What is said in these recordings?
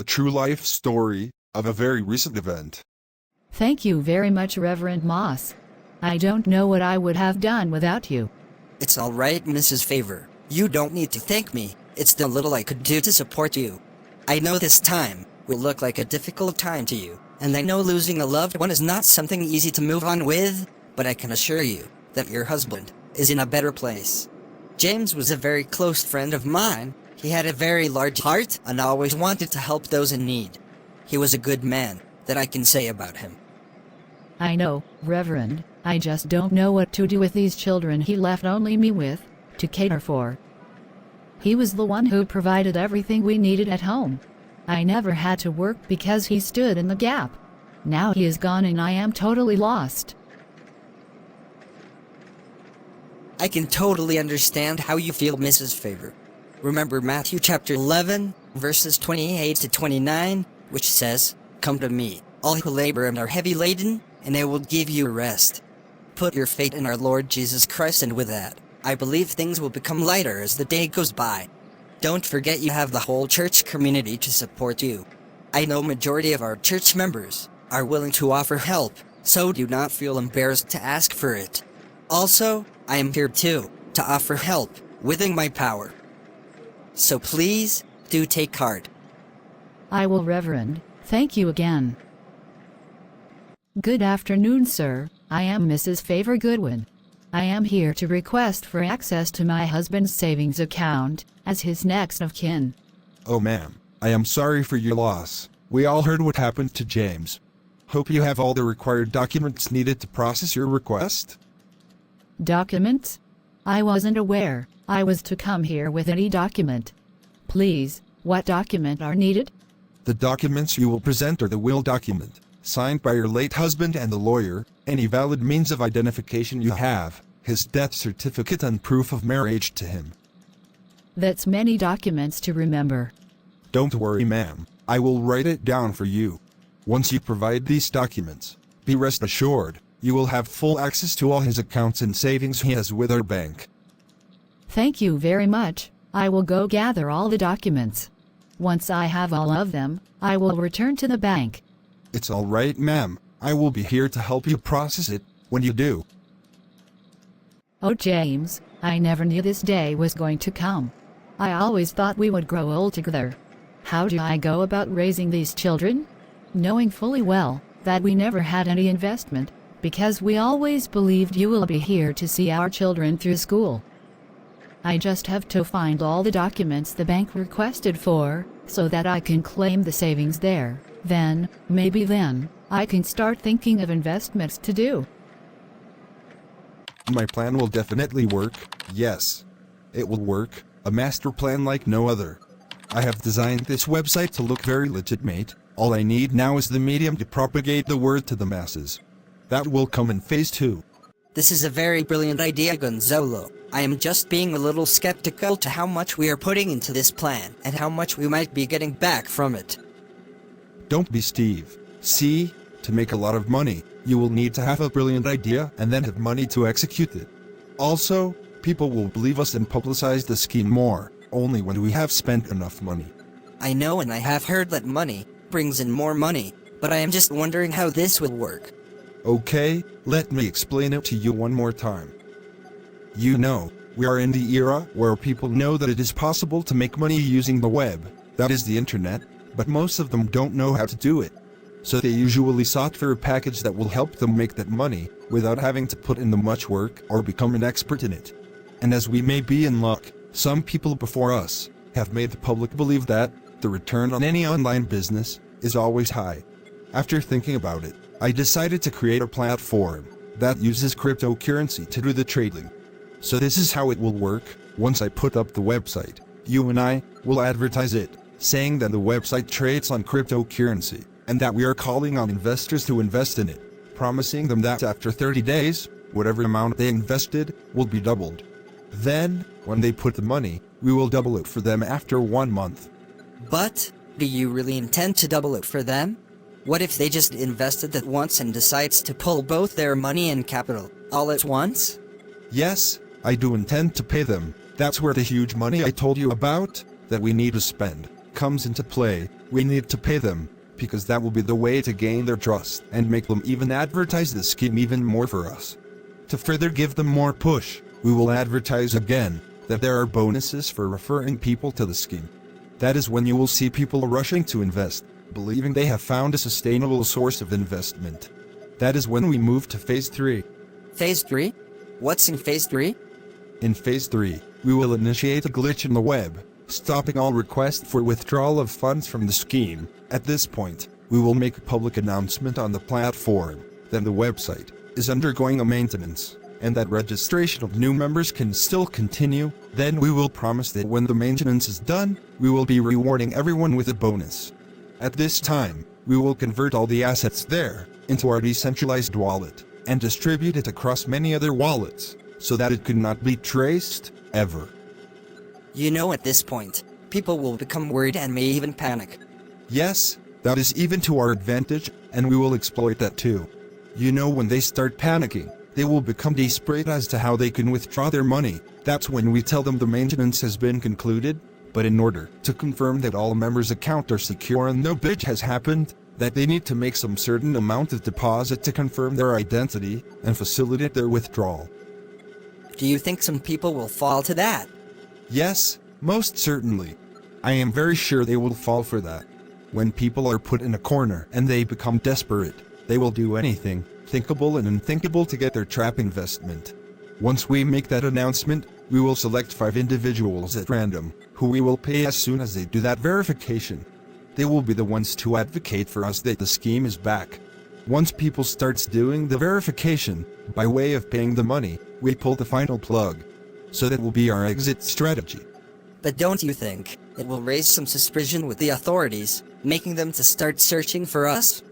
a true life story of a very recent event. Thank you very much, Reverend Moss. I don't know what I would have done without you. It's all right, Mrs. Favor. You don't need to thank me. It's the little I could do to support you. I know this time will look like a difficult time to you, and I know losing a loved one is not something easy to move on with, but I can assure you that your husband is in a better place. James was a very close friend of mine. He had a very large heart and always wanted to help those in need. He was a good man, that I can say about him. I know, Reverend. I just don't know what to do with these children he left only me with, to cater for. He was the one who provided everything we needed at home. I never had to work because he stood in the gap. Now he is gone and I am totally lost. I can totally understand how you feel, Mrs. Favor. Remember Matthew chapter 11, verses 28 to 29, which says, "Come to me, all who labor and are heavy laden, and I will give you rest." Put your faith in our Lord Jesus Christ, and with that, I believe things will become lighter as the day goes by. Don't forget you have the whole church community to support you. I know majority of our church members are willing to offer help, so do not feel embarrassed to ask for it. Also, I am here too, to offer help within my power. So please, do take heart. I will, Reverend. Thank you again. Good afternoon, sir. I am Mrs. Favor Goodwin. I am here to request for access to my husband's savings account, as his next of kin. Oh ma'am, I am sorry for your loss. We all heard what happened to James. Hope you have all the required documents needed to process your request. Documents? I wasn't aware I was to come here with any document. Please, what document are needed? The documents you will present are the will document, signed by your late husband and the lawyer, any valid means of identification you have, his death certificate and proof of marriage to him. That's many documents to remember. Don't worry, ma'am. I will write it down for you. Once you provide these documents, be rest assured, you will have full access to all his accounts and savings he has with our bank. Thank you very much. I will go gather all the documents. Once I have all of them, I will return to the bank. It's all right, ma'am. I will be here to help you process it when you do. Oh, James, I never knew this day was going to come. I always thought we would grow old together. How do I go about raising these children? Knowing fully well that we never had any investment, because we always believed you will be here to see our children through school. I just have to find all the documents the bank requested for, so that I can claim the savings there. Then, maybe then, I can start thinking of investments to do. My plan will definitely work, yes. It will work, a master plan like no other. I have designed this website to look very legitimate. All I need now is the medium to propagate the word to the masses. That will come in phase 2. This is a very brilliant idea, Gonzalo. I am just being a little skeptical to how much we are putting into this plan and how much we might be getting back from it. Don't be Steve. See, to make a lot of money, you will need to have a brilliant idea and then have money to execute it. Also, people will believe us and publicize the scheme more, only when we have spent enough money. I know, and I have heard that money brings in more money, but I am just wondering how this will work. Okay, let me explain it to you one more time. You know, we are in the era where people know that it is possible to make money using the web, that is the internet, but most of them don't know how to do it. So they usually sought for a package that will help them make that money, without having to put in the much work or become an expert in it. And as we may be in luck, some people before us have made the public believe that the return on any online business is always high. After thinking about it, I decided to create a platform that uses cryptocurrency to do the trading. So this is how it will work. Once I put up the website, you and I will advertise it, saying that the website trades on cryptocurrency, and that we are calling on investors to invest in it, promising them that after 30 days, whatever amount they invested will be doubled. Then, when they put the money, we will double it for them after 1 month. But, do you really intend to double it for them? What if they just invested that once and decides to pull both their money and capital, all at once? Yes, I do intend to pay them. That's where the huge money I told you about, that we need to spend, comes into play, we need to pay them, because that will be the way to gain their trust and make them even advertise the scheme even more for us. To further give them more push, we will advertise again that there are bonuses for referring people to the scheme. That is when you will see people rushing to invest, believing they have found a sustainable source of investment. That is when we move to Phase 3. Phase 3? What's in Phase 3? In Phase 3, we will initiate a glitch in the web, stopping all requests for withdrawal of funds from the scheme. At this point, we will make a public announcement on the platform that the website is undergoing a maintenance, and that registration of new members can still continue. Then we will promise that when the maintenance is done, we will be rewarding everyone with a bonus. At this time, we will convert all the assets there into our decentralized wallet and distribute it across many other wallets, so that it could not be traced, ever. You know, at this point, people will become worried and may even panic. Yes, that is even to our advantage, and we will exploit that too. You know, when they start panicking, they will become desperate as to how they can withdraw their money. That's when we tell them the maintenance has been concluded, but in order to confirm that all members' accounts are secure and no glitch has happened, that they need to make some certain amount of deposit to confirm their identity and facilitate their withdrawal. Do you think some people will fall to that? Yes, most certainly. I am very sure they will fall for that. When people are put in a corner and they become desperate, they will do anything, thinkable and unthinkable, to get their trap investment. Once we make that announcement, we will select 5 individuals at random, who we will pay as soon as they do that verification. They will be the ones to advocate for us that the scheme is back. Once people starts doing the verification, by way of paying the money, we pull the final plug. So that will be our exit strategy. But don't you think it will raise some suspicion with the authorities, making them to start searching for us?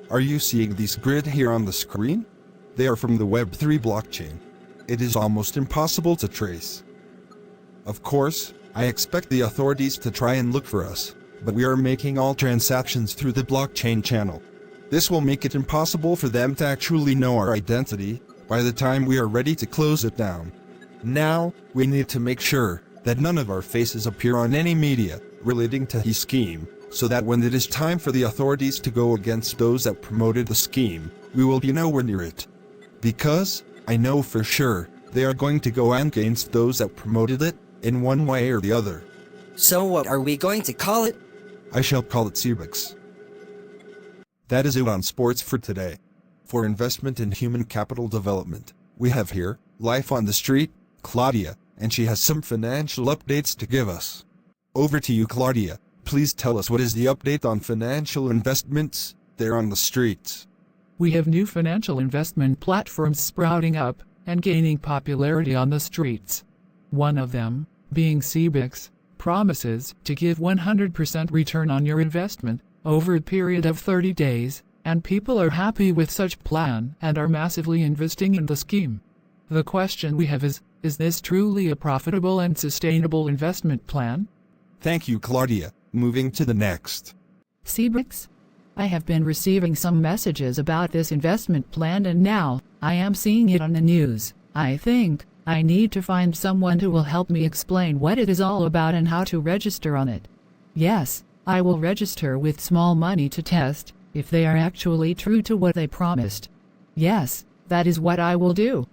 Are you seeing these grid here on the screen? They are from the Web3 blockchain. It is almost impossible to trace. Of course, I expect the authorities to try and look for us, but we are making all transactions through the blockchain channel. This will make it impossible for them to actually know our identity by the time we are ready to close it down. Now, we need to make sure that none of our faces appear on any media relating to the scheme, so that when it is time for the authorities to go against those that promoted the scheme, we will be nowhere near it. Because, I know for sure, they are going to go against those that promoted it, in one way or the other. So what are we going to call it? I shall call it Cebex. That is it on sports for today. For investment in human capital development, we have here, Life on the Street, Claudia, and she has some financial updates to give us. Over to you, Claudia. Please tell us what is the update on financial investments there on the streets. We have new financial investment platforms sprouting up and gaining popularity on the streets. One of them, being Cebex, promises to give 100% return on your investment over a period of 30 days, and people are happy with such plan and are massively investing in the scheme. The question we have is this truly a profitable and sustainable investment plan? Thank you, Claudia. Moving to the next. Cebex? I have been receiving some messages about this investment plan, and now I am seeing it on the news. I think I need to find someone who will help me explain what it is all about and how to register on it. Yes, I will register with small money to test if they are actually true to what they promised. Yes, that is what I will do.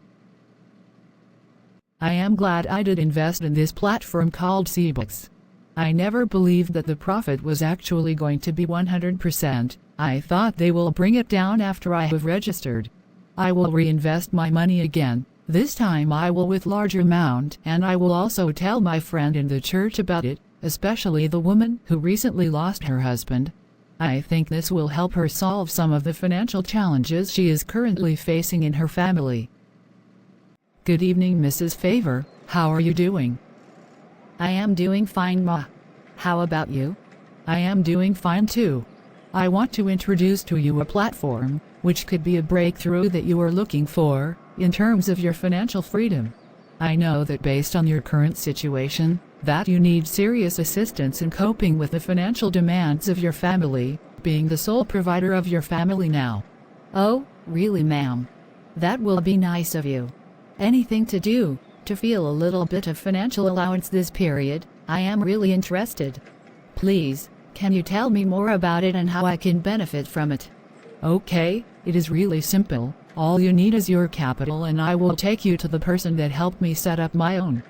I am glad I did invest in this platform called Cebex. I never believed that the profit was actually going to be 100%. I thought they will bring it down after I have registered. I will reinvest my money again. This time I will with larger amount, and I will also tell my friend in the church about it, especially the woman who recently lost her husband. I think this will help her solve some of the financial challenges she is currently facing in her family. Good evening, Mrs. Favor. How are you doing? I am doing fine, Ma. How about you? I am doing fine too. I want to introduce to you a platform, which could be a breakthrough that you are looking for, in terms of your financial freedom. I know that based on your current situation, that you need serious assistance in coping with the financial demands of your family, being the sole provider of your family now. Oh, really, ma'am? That will be nice of you. anything to do, to feel a little bit of financial allowance this period. I am really interested. Please, can you tell me more about it and how I can benefit from it? Okay, it is really simple. All you need is your capital and I will take you to the person that helped me set up my own.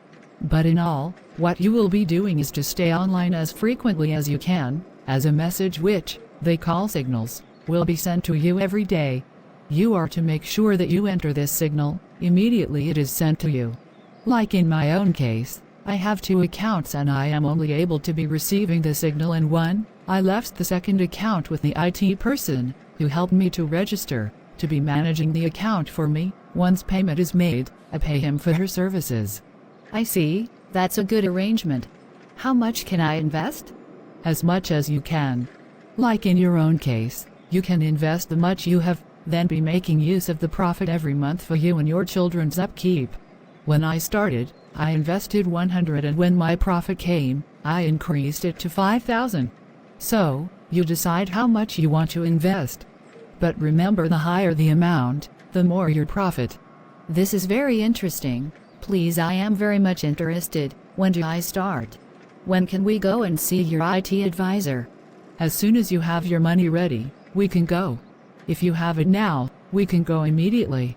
But in all, what you will be doing is to stay online as frequently as you can, as a message which, they call signals, will be sent to you every day. You are to make sure that you enter this signal, immediately it is sent to you. Like in my own case, I have 2 accounts and I am only able to be receiving the signal in one. I left the second account with the IT person, who helped me to register, to be managing the account for me. Once payment is made, I pay him for her services. I see, that's a good arrangement. How much can I invest? As much as you can. Like in your own case, you can invest the much you have, then be making use of the profit every month for you and your children's upkeep. When I started, I invested 100 and when my profit came, I increased it to 5,000. So, you decide how much you want to invest. But remember, the higher the amount, the more your profit. This is very interesting. Please, I am very much interested. When do I start? When can we go and see your IT advisor? As soon as you have your money ready, we can go. If you have it now, we can go immediately.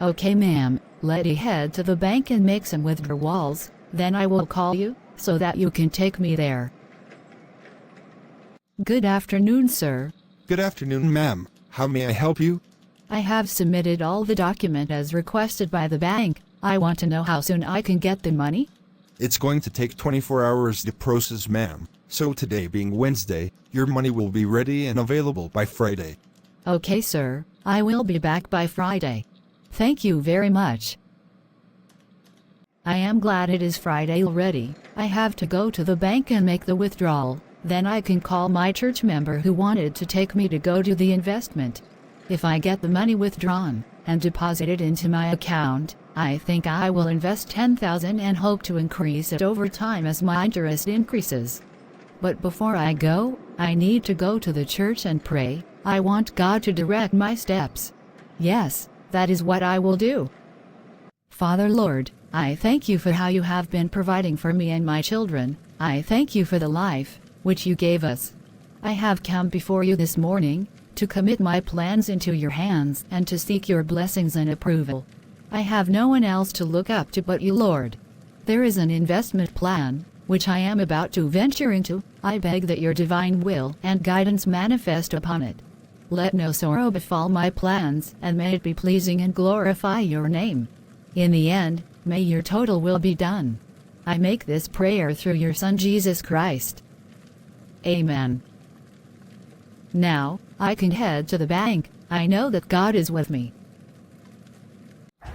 Okay, ma'am. Let me head to the bank and make some withdrawals, then I will call you, so that you can take me there. Good afternoon, sir. Good afternoon, ma'am. How may I help you? I have submitted all the document as requested by the bank. I want to know how soon I can get the money. It's going to take 24 hours to process, ma'am. So today being Wednesday, your money will be ready and available by Friday. Okay, sir. I will be back by Friday. Thank you very much. I am glad it is Friday already. I have to go to the bank and make the withdrawal. Then I can call my church member who wanted to take me to go do the investment. If I get the money withdrawn and deposit it into my account, I think I will invest 10,000 and hope to increase it over time as my interest increases. But before I go, I need to go to the church and pray. I want God to direct my steps. Yes, that is what I will do. Father Lord, I thank you for how you have been providing for me and my children. I thank you for the life which you gave us. I have come before you this morning to commit my plans into your hands and to seek your blessings and approval. I have no one else to look up to but you, Lord. There is an investment plan which I am about to venture into. I beg that your divine will and guidance manifest upon it. Let no sorrow befall my plans, and may it be pleasing and glorify your name. In the end, may your total will be done. I make this prayer through your Son Jesus Christ. Amen. Now, I can head to the bank. I know that God is with me.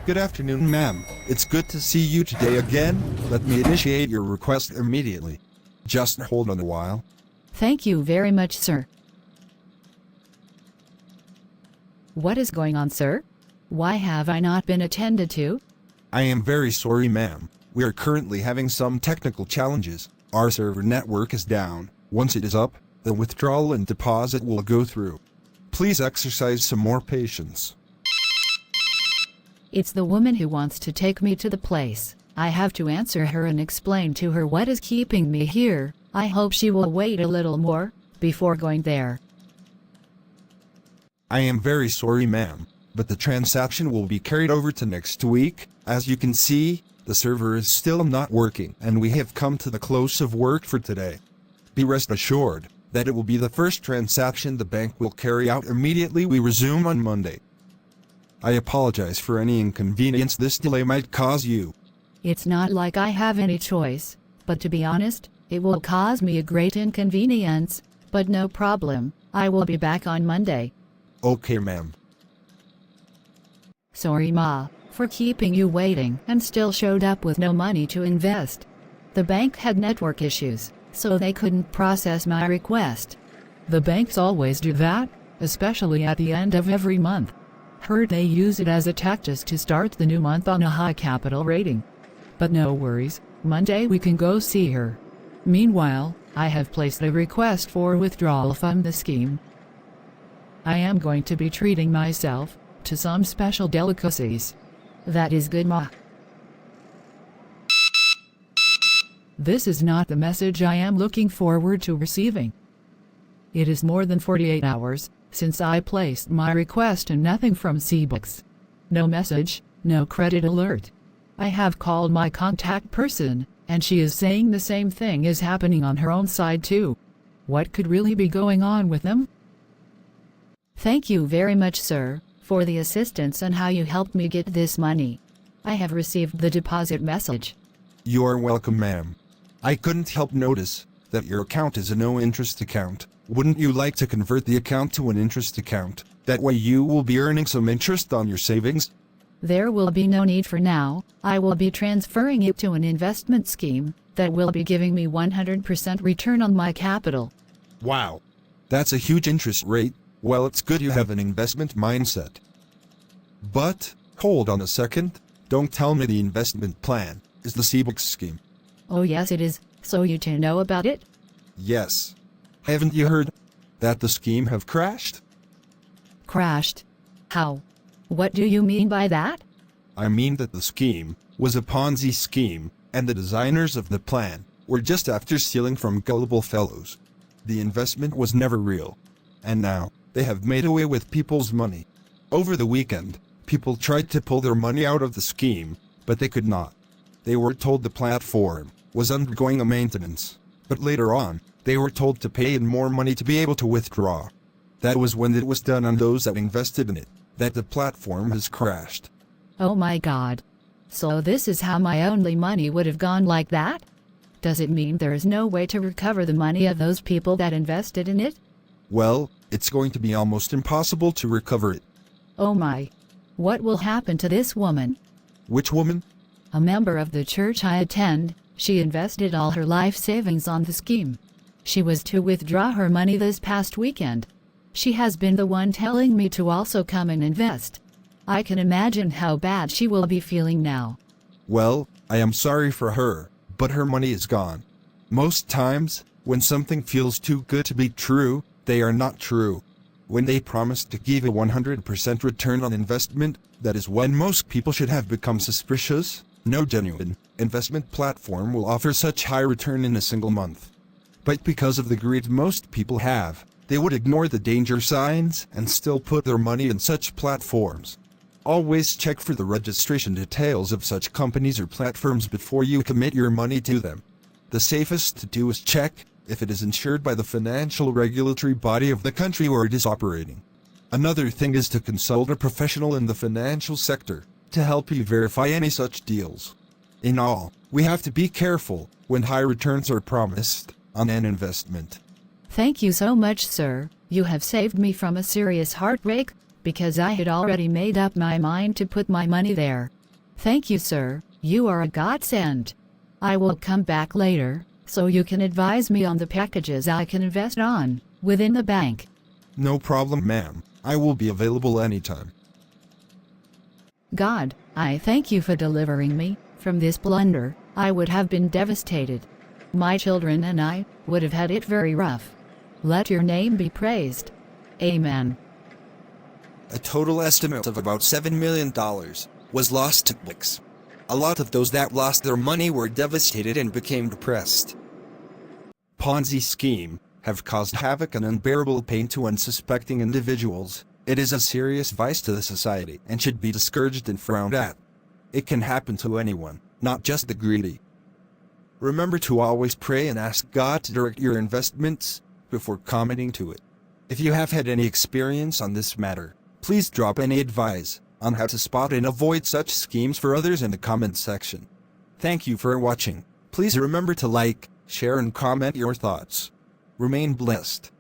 Good afternoon, ma'am. It's good to see you today again. Let me initiate your request immediately. Just hold on a while. Thank you very much, sir. What is going on, sir? Why have I not been attended to? I am very sorry, ma'am. We are currently having some technical challenges. Our server network is down. Once it is up, the withdrawal and deposit will go through. Please exercise some more patience. It's the woman who wants to take me to the place. I have to answer her and explain to her what is keeping me here. I hope she will wait a little more before going there. I am very sorry, ma'am, but the transaction will be carried over to next week. As you can see, the server is still not working and we have come to the close of work for today. Be rest assured that it will be the first transaction the bank will carry out immediately we resume on Monday. I apologize for any inconvenience this delay might cause you. It's not like I have any choice, but to be honest, it will cause me a great inconvenience, but no problem. I will be back on Monday. Okay, ma'am. Sorry, Ma, for keeping you waiting and still showed up with no money to invest. The bank had network issues, so they couldn't process my request. The banks always do that, especially at the end of every month. Heard they use it as a tactic to start the new month on a high capital rating. But no worries, Monday we can go see her. Meanwhile, I have placed a request for withdrawal from the scheme. I am going to be treating myself to some special delicacies. That is good, Ma. This is not the message I am looking forward to receiving. It is more than 48 hours since I placed my request and nothing from Cebex. No message, no credit alert. I have called my contact person, and she is saying the same thing is happening on her own side too. What could really be going on with them? Thank you very much, sir, for the assistance and how you helped me get this money. I have received the deposit message. You are welcome, ma'am. I couldn't help notice that your account is a no-interest account. Wouldn't you like to convert the account to an interest account? That way you will be earning some interest on your savings. There will be no need for now. I will be transferring it to an investment scheme that will be giving me 100% return on my capital. Wow. That's a huge interest rate. Well, it's good you have an investment mindset. But, hold on a second. Don't tell me the investment plan is the Cebex scheme. Oh yes, it is. So you two know about it? Yes. Haven't you heard that the scheme have crashed? Crashed? How? What do you mean by that? I mean that the scheme was a Ponzi scheme, and the designers of the plan were just after stealing from gullible fellows. The investment was never real. And now, they have made away with people's money. Over the weekend, people tried to pull their money out of the scheme, but they could not. They were told the platform was undergoing a maintenance, but later on, they were told to pay in more money to be able to withdraw. That was when it was done on those that invested in it, that the platform has crashed. Oh my God. So this is how my only money would have gone like that? Does it mean there is no way to recover the money of those people that invested in it? Well, it's going to be almost impossible to recover it. Oh my. What will happen to this woman? Which woman? A member of the church I attend. She invested all her life savings on the scheme. She was to withdraw her money this past weekend. She has been the one telling me to also come and invest. I can imagine how bad she will be feeling now. Well, I am sorry for her, but her money is gone. Most times, when something feels too good to be true, they are not true. When they promise to give a 100% return on investment, that is when most people should have become suspicious. No genuine investment platform will offer such high return in a single month. But because of the greed most people have, they would ignore the danger signs and still put their money in such platforms. Always check for the registration details of such companies or platforms before you commit your money to them. The safest to do is check if it is insured by the financial regulatory body of the country where it is operating. Another thing is to consult a professional in the financial sector to help you verify any such deals. In all, we have to be careful when high returns are promised on an investment. Thank you so much, sir. You have saved me from a serious heartbreak, because I had already made up my mind to put my money there. Thank you, sir. You are a godsend. I will come back later, so you can advise me on the packages I can invest on within the bank. No problem, ma'am. I will be available anytime. God, I thank you for delivering me from this blunder. I would have been devastated. My children and I would have had it very rough. Let your name be praised. Amen. A total estimate of about $7 million was lost to Cebex. A lot of those that lost their money were devastated and became depressed. Ponzi scheme have caused havoc and unbearable pain to unsuspecting individuals. It is a serious vice to the society and should be discouraged and frowned at. It can happen to anyone, not just the greedy. Remember to always pray and ask God to direct your investments before committing to it. If you have had any experience on this matter, please drop any advice on how to spot and avoid such schemes for others in the comment section. Thank you for watching. Please remember to like, share and comment your thoughts. Remain blessed.